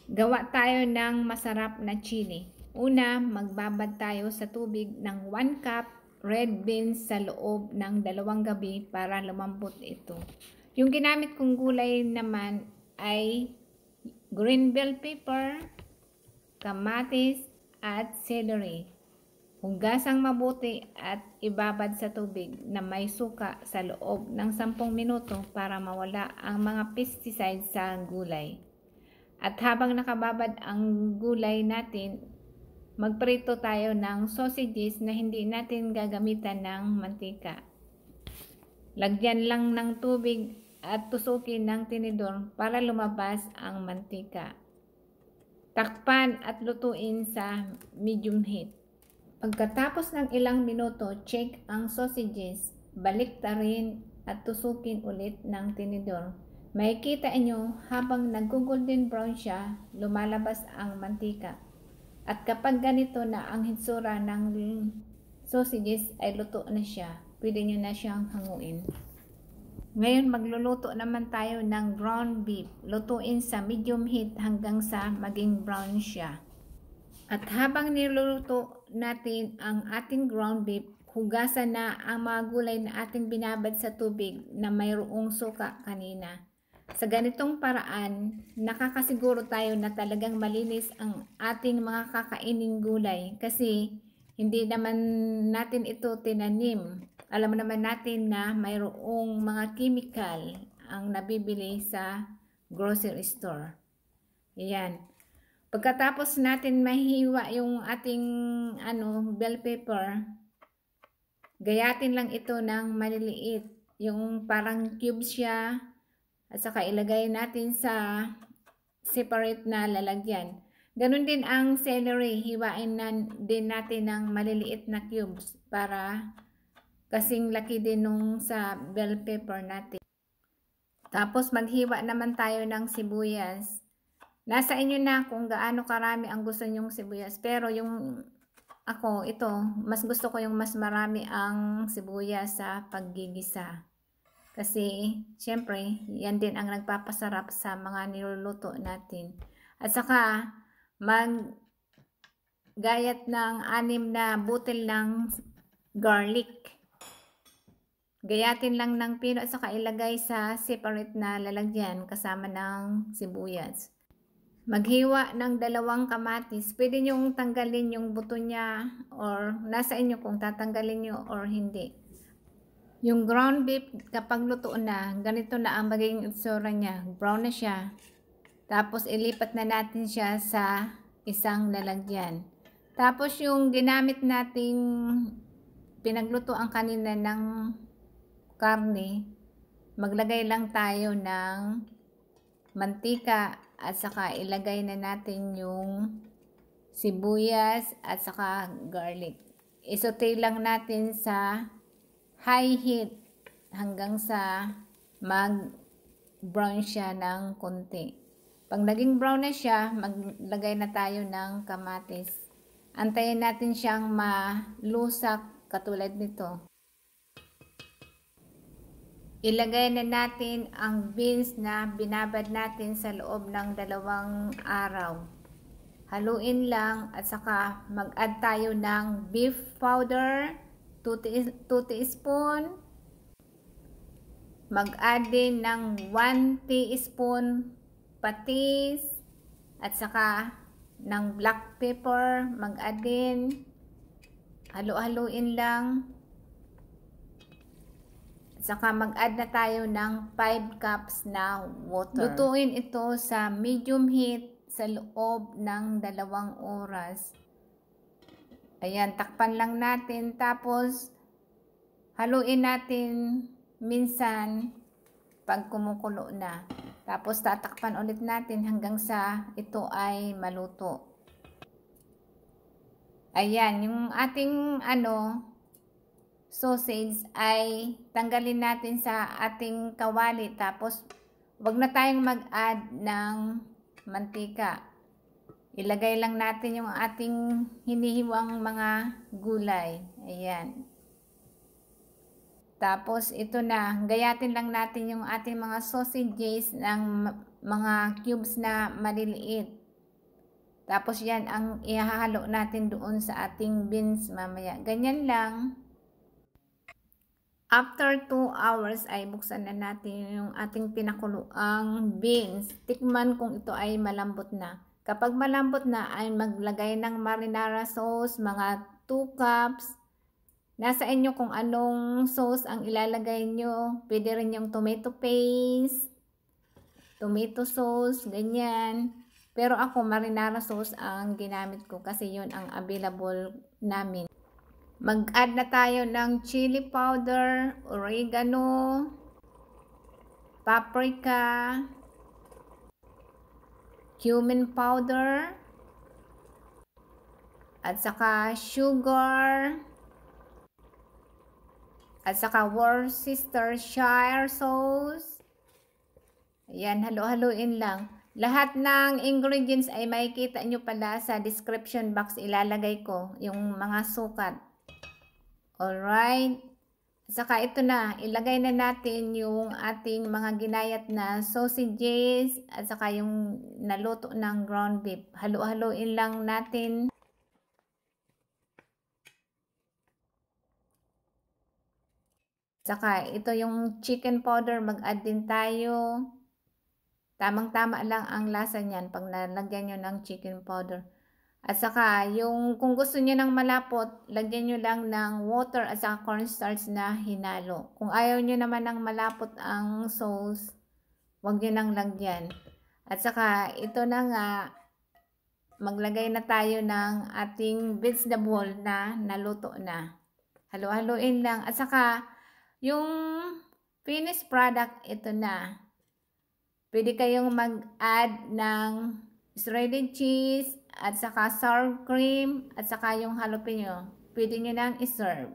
Gawa tayo ng masarap na chili. Una, magbabad tayo sa tubig ng 1 cup red beans sa loob ng 2 gabi para lumambot ito. Yung ginamit kong gulay naman ay green bell pepper, kamatis, at celery. Hugasang mabuti at ibabad sa tubig na may suka sa loob ng 10 minuto para mawala ang mga pesticides sa gulay. At habang nakababad ang gulay natin, magprito tayo ng sausages na hindi natin gagamitan ng mantika. Lagyan lang ng tubig at tusukin ng tinidor para lumabas ang mantika. Takpan at lutuin sa medium heat. Pagkatapos ng ilang minuto, check ang sausages, baliktarin at tusukin ulit ng tinidor. Makikita nyo habang nag-golden brown siya, lumalabas ang mantika. At kapag ganito na ang hitsura ng sausages ay luto na siya, pwede nyo na siyang hanguin. Ngayon magluluto naman tayo ng ground beef. Lutuin sa medium heat hanggang sa maging brown siya. At habang niluluto natin ang ating ground beef, hugasan na ang mga gulay na ating binabad sa tubig na mayroong suka kanina. Sa ganitong paraan, nakakasiguro tayo na talagang malinis ang ating mga kakaining gulay kasi hindi naman natin ito tinanim. Alam naman natin na mayroong mga chemical ang nabibili sa grocery store. Ayan. Pagkatapos natin mahiwa yung ating bell pepper, gayatin lang ito ng maliliit. Yung parang cube siya. At saka ilagay natin sa separate na lalagyan. Ganon din ang celery. Hiwain din natin ng maliliit na cubes para kasing laki din nung sa bell pepper natin. Tapos maghiwa naman tayo ng sibuyas. Nasa inyo na kung gaano karami ang gusto nyong sibuyas. Pero yung ako, ito, mas gusto ko yung mas marami ang sibuyas sa paggigisa. Kasi, syempre, yan din ang nagpapasarap sa mga niluluto natin. At saka, maggayat ng 6 na butil ng garlic. Gayatin lang ng pino at saka ilagay sa separate na lalagyan kasama ng sibuyas. Maghiwa ng 2 kamatis. Pwede nyong tanggalin yung buto niya or nasa inyo kung tatanggalin nyo or hindi. Yung ground beef, kapag luto na, ganito na ang magiging itsura niya. Brown na siya. Tapos, ilipat na natin siya sa isang lalagyan. Tapos, yung ginamit nating pinaglutoan kanina ng karne, maglagay lang tayo ng mantika at saka ilagay na natin yung sibuyas at saka garlic. Isote lang natin sa high heat hanggang sa mag-brown siya ng konti. Pag naging brown na siya, maglagay na tayo ng kamatis. Antayin natin siyang malusak katulad nito. Ilagay na natin ang beans na binabad natin sa loob ng 2 araw. Haluin lang at saka mag-add tayo ng beef powder, 2 teaspoon. Mag-add din ng 1 teaspoon patis at saka ng black pepper. Mag-add din. Halu-haluin lang. At saka mag-add na tayo ng 5 cups na water. Lutuin ito sa medium heat sa loob ng 2 oras. Ayan, takpan lang natin. Tapos, haluin natin minsan pag kumukulo na. Tapos, tatakpan ulit natin hanggang sa ito ay maluto. Ayan, yung ating sausage ay tanggalin natin sa ating kawali. Tapos, wag na tayong mag-add ng mantika. Ilagay lang natin yung ating hinihiwang mga gulay. Ayan. Tapos, ito na. Gayatin lang natin yung ating mga sausages ng mga cubes na maliliit. Tapos yan ang ihahalo natin doon sa ating beans mamaya. Ganyan lang. After 2 hours ay buksan na natin yung ating pinakuluang beans. Tikman kung ito ay malambot na. Kapag malambot na ay maglagay ng marinara sauce, mga 2 cups. Nasa inyo kung anong sauce ang ilalagay nyo. Pwede rin yung tomato paste, tomato sauce, ganyan. Pero ako, marinara sauce ang ginamit ko kasi yun ang available namin. Mag-add na tayo ng chili powder, oregano, paprika, cumin powder, at saka sugar, at saka Worcestershire sauce. Ayan, halo-haloin lang. Lahat ng ingredients ay makikita nyo pala sa description box. Ilalagay ko yung mga sukat. Alright. Saka ito na. Ilagay na natin yung ating mga ginayat na sausages at saka yung naluto ng ground beef. Halo-haloin lang natin. Saka ito yung chicken powder. Mag-add din tayo. Tamang-tama lang ang lasa niyan pag nalagyan nyo ng chicken powder. At saka, kung gusto nyo ng malapot, lagyan nyo lang ng water at saka cornstarch na hinalo. Kung ayaw nyo naman ng malapot ang sauce, huwag nyo nang lagyan. At saka, ito na nga, maglagay na tayo ng ating vegetable na naluto na. Halo-haloin lang. At saka, yung finished product, ito na. Pwede kayong mag-add ng shredded cheese at saka sour cream at saka yung jalapeno. Pwede nyo nang iserve.